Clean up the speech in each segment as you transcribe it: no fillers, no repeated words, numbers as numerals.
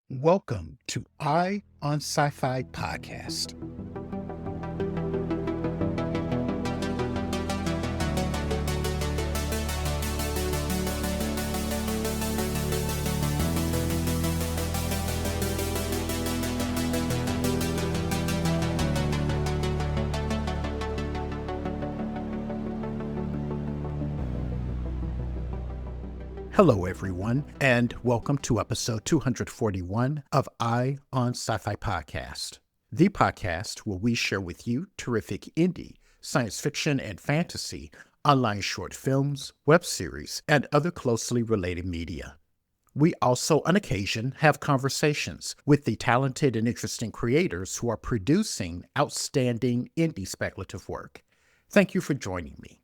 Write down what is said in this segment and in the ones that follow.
Welcome to Eye on Sci Fi podcast. Hello, everyone, and welcome to episode 241 of Eye on Sci Fi podcast, the podcast where we share with you terrific indie, science fiction, and fantasy, online short films, web series, and other closely related media. We also, on occasion, have conversations with the talented and interesting creators who are producing outstanding indie speculative work. Thank you for joining me.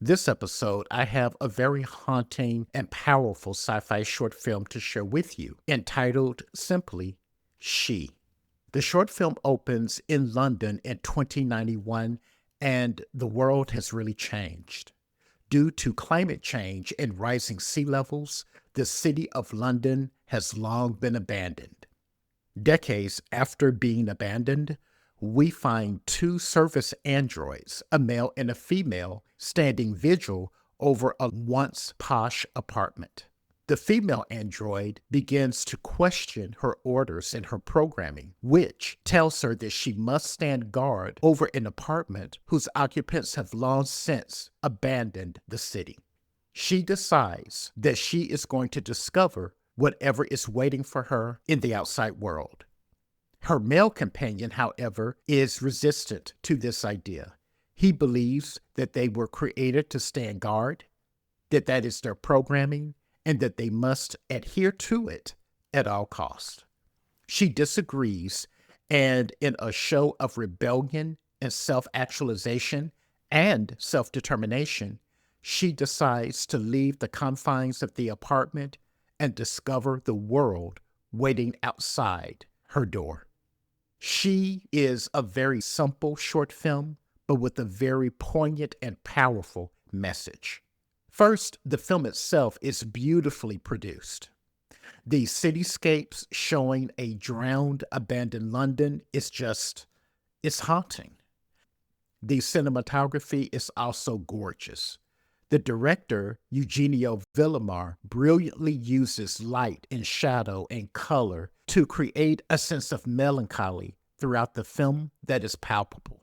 This episode, I have a very haunting and powerful sci-fi short film to share with you, entitled simply She. The short film opens in London in 2091, and the world has really changed. Due to climate change and rising sea levels, the city of London has long been abandoned. Decades after being abandoned, we find two service androids, a male and a female, standing vigil over a once posh apartment. The female android begins to question her orders and her programming, which tells her that she must stand guard over an apartment whose occupants have long since abandoned the city. She decides that she is going to discover whatever is waiting for her in the outside world. Her male companion, however, is resistant to this idea. He believes that they were created to stand guard, that is their programming, and that they must adhere to it at all costs. She disagrees, and in a show of rebellion and self-actualization and self-determination, she decides to leave the confines of the apartment and discover the world waiting outside her door. She is a very simple short film, but with a very poignant and powerful message. First, the film itself is beautifully produced. The cityscapes showing a drowned, abandoned London it's haunting. The cinematography is also gorgeous. The director, Eugenio Villamar, brilliantly uses light and shadow and color to create a sense of melancholy throughout the film that is palpable.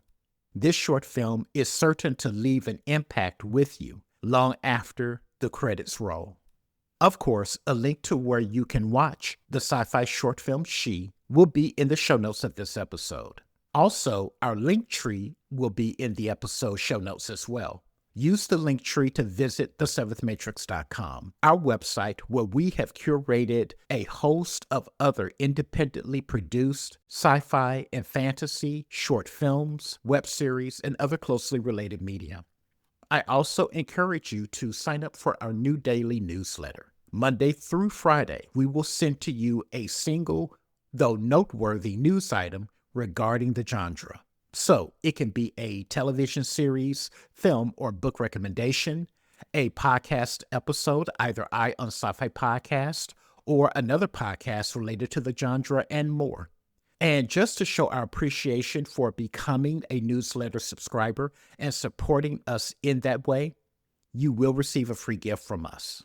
This short film is certain to leave an impact with you long after the credits roll. Of course, a link to where you can watch the sci-fi short film She will be in the show notes of this episode. Also, our link tree will be in the episode show notes as well. Use the link tree to visit the7thmatrix.com, our website where we have curated a host of other independently produced sci-fi and fantasy short films, web series, and other closely related media. I also encourage you to sign up for our new daily newsletter. Monday through Friday, we will send to you a single, though noteworthy, news item regarding the genre. So it can be a television series, film, or book recommendation, a podcast episode, either Eye on Sci-Fi podcast or another podcast related to the genre, and more. And just to show our appreciation for becoming a newsletter subscriber and supporting us in that way, you will receive a free gift from us.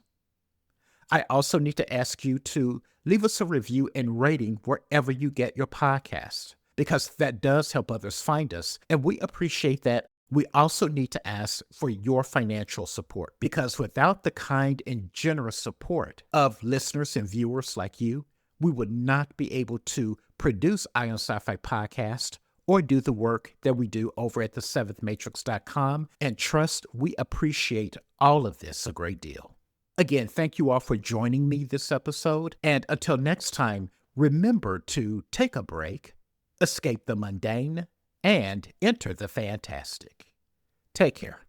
I also need to ask you to leave us a review and rating wherever you get your podcast, because that does help others find us, and we appreciate that. We also need to ask for your financial support, because without the kind and generous support of listeners and viewers like you, we would not be able to produce Eye on Sci-Fi podcast or do the work that we do over at the7thmatrix.com, and trust, we appreciate all of this a great deal. Again, thank you all for joining me this episode, and until next time, remember to take a break, escape the mundane, and enter the fantastic. Take care.